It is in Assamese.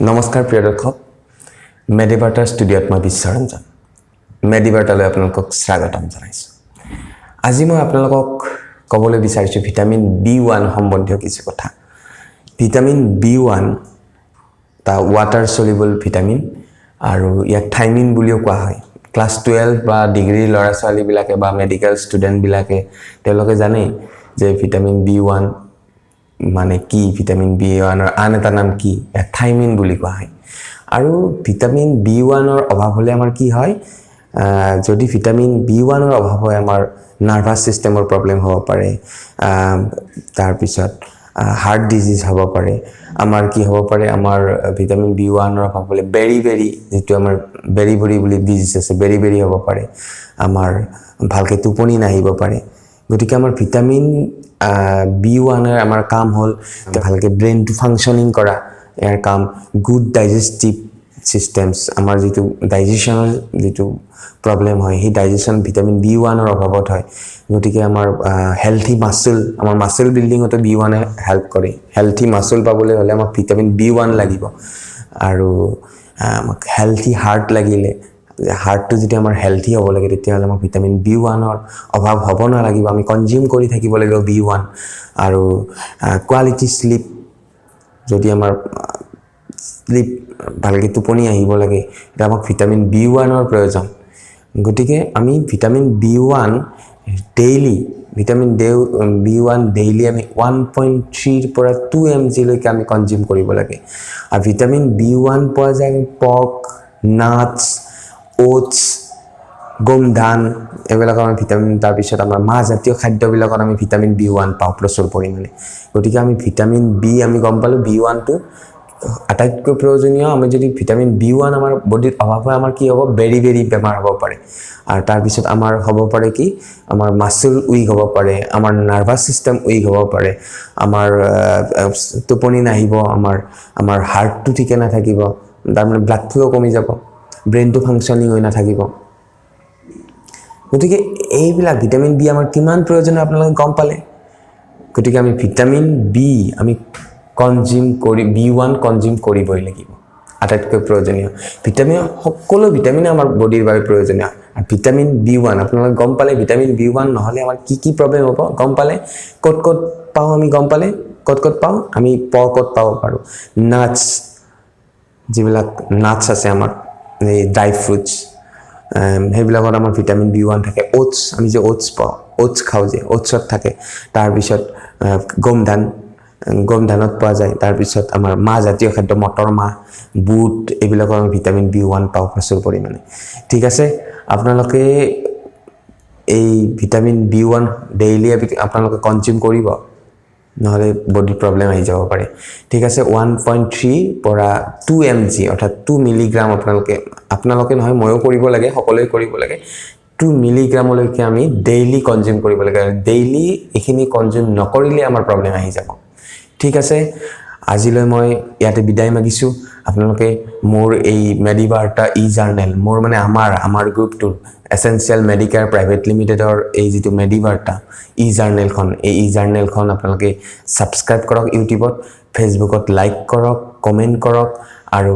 নমস্কাৰ প্ৰিয় দৰ্শক মেডিবাৰ্টাৰ ষ্টুডিঅ'ত মই বিশ্বৰঞ্জন মেডিবাৰ্টালৈ আপোনালোকক স্বাগতম জনাইছোঁ আজি মই আপোনালোকক ক'বলৈ বিচাৰিছোঁ ভিটামিন B1 সম্বন্ধীয় কিছু কথা ভিটামিন B1 তা ৱাটাৰ সলিউবল ভিটামিন আৰু ইয়াক থাইমিন বুলিও কোৱা হয় ক্লাস 12 বা ডিগ্ৰী ল'ৰা ছোৱালী বিলাকে বা মেডিকেল ষ্টুডেন্ট বিলাকে তেওঁলোকে জানে যে ভিটামিন B1 মানে কি ভিটামিন B1 ৰ আন এটা নাম কি থাইমিন বুলি কোৱা হয় আৰু ভিটামিন B1 ৰ অভাৱ হলে আমাৰ কি হয় যদি ভিটামিন B1 ৰ অভাৱ হয় আমাৰ নাৰ্ভাছ সিস্টেমৰ প্ৰবলেম হ'ব পাৰে তাৰ পিছত হাৰ্ট ডিজিজ হ'ব পাৰে আমাৰ কি হ'ব পাৰে আমাৰ ভিটামিন B1 ৰ অভাৱ হলে বেৰি যেটো আমাৰ বেৰি বুলি ডিজিজ আছে বেৰি হ'ব পাৰে আমাৰ ভালকে টোপনি নাহিব পাৰে গতিকে আমাৰ ভিটামিন B1 এর আমার কাম হল ভালকে ব্রেন টু ফাংশনিং করা এর কাম গুড ডাইজেস্টিভ সিস্টেমস আমার যেটো ডাইজেশনের যেটো প্রবলেম হয় হি ডাইজেশন ভিটামিন B1 এর অভাবত হয় গতিকে আমার হেলথি মাসল আমার মাসল বিল্ডিং অত B1 এ হেল্প করে হেলথি মাসল পাবলে হলে আমার ভিটামিন B1 লাগিব আৰু হেলথি হাৰ্ট লাগিলে হাৰ্ট টু যদি আমাৰ হেলথি হ'ব লাগে তেতিয়া হলে আমাৰ ভিটামিন B1 ৰ অভাৱ হ'ব না লাগিব আমি কনজিউম কৰি থাকিব লাগিব B1 আৰু কোৱালিটি স্লিপ যদি আমাৰ স্লিপ ভালকে টোপনি আহিব লাগে এটা আমাক ভিটামিন B1 ৰ প্ৰয়োজন গতিকে আমি vitamin B1 daily vitamin B1 daily আমি 1.3 ৰ পৰা 2 mg লৈকে আমি কনজিউম কৰিব লাগে আৰু ভিটামিন B1 পোৱা যায় পৰ্ক নাটস ওটস গম ধান এবিলাকৰ ভিটামিন তাৰ পিছত আমাৰ মাছ জাতীয় খাদ্যবিলাকৰ আমি ভিটামিন B1 পাওঁ প্ৰচুৰ পৰিমাণে গতিকে আমি ভিটামিন B আমি গম পালো B1 টো আটাইতকৈ প্ৰয়োজনীয় আমি যদি ভিটামিন B1 আমাৰ বডিত অভাৱ হয় আমাৰ কি হ'ব বেৰি বেমাৰ হ'ব পাৰে আৰু তাৰ পিছত আমাৰ হ'ব পাৰে কি আমাৰ মাসল উইক হ'ব পাৰে আমাৰ নাৰ্ভাছ সিস্টেম উইক হ'ব পাৰে আমাৰ টোপনি নাহিব আমাৰ হাৰ্টটো ঠিকে নাথাকিব তাৰ মানে ব্লাড ফ্লো কমি যাব ব্ৰেইন টু ফাংশনিং হৈ নাথাকিব গতিকে এইবিলাক ভিটামিন B আমাৰ কিমান প্ৰয়োজন আপোনালোকে গম পালে গতিকে আমি ভিটামিন B আমি কনজিউম কৰি B1 কনজিউম কৰিবই লাগিব আটাইতকৈ প্ৰয়োজনীয় ভিটামিন সকলো ভিটামিন আমাৰ বডিৰ বাবে প্ৰয়োজনীয় আৰু ভিটামিন B1 আপোনালোকে গম পালে ভিটামিন B1 নহলে আমাৰ কি প্ৰবলেম হ'ব গম পালে কত পাও আমি গম পালে কত পাও আমি পৰ্কত পাব পাৰো নাটস যিবিলাক নাটস আছে আমাৰ এই ড্ৰাই ফ্ৰুটস হেবিলাকত আমাৰ ভিটামিন B1 থাকে ওটস আমি যে ওটস পাও ওটস খাও যে ওটসত থাকে তাৰ পিছত গম ধানত পোৱা যায় তাৰ পিছত আমাৰ মাছ জাতীয় খাদ্য মটৰ মাহ বুট এবিলাকৰ আমি ভিটামিন B1 পাও প্ৰচুৰ পৰিমাণে ঠিক আছে আপোনালোকে এই ভিটামিন B1 ডেইলি আপোনালোকে কনজিউম কৰিব নহলে বডি প্ৰবলেম আহি যাব পাৰে ঠিক আছে 1.3 পৰা 2 mg অৰ্থাৎ 2 মিলিগ্ৰাম আপোনালোকে নহয় ময়ো কৰিব লাগে সকলোৱে কৰিব লাগে 2 মিলিগ্ৰামলৈকে আমি ডেইলি কনজিউম কৰিব লাগে ডেইলি এখিনি কনজিউম নকৰিলে আমাৰ প্ৰবলেম আহি যাব ঠিক আছে আজিলৈ মই ইয়াতে বিদায় মাগিছো আপোনালোকে মোৰ এই মেডিবাৰ্টা ই-জাৰ্নেল মোৰ মানে আমাৰ গ্ৰুপটো এসেনশিয়াল মেডিকেয়াৰ প্ৰাইভেট লিমিটেডৰ এই যেটো মেডিবাৰ্টা ই-জাৰ্নেলখন এই ই-জাৰ্নেলখন আপোনালোকে সাবস্ক্ৰাইব কৰক ইউটিউবত ফেসবুকত লাইক কৰক কমেন্ট কৰক আৰু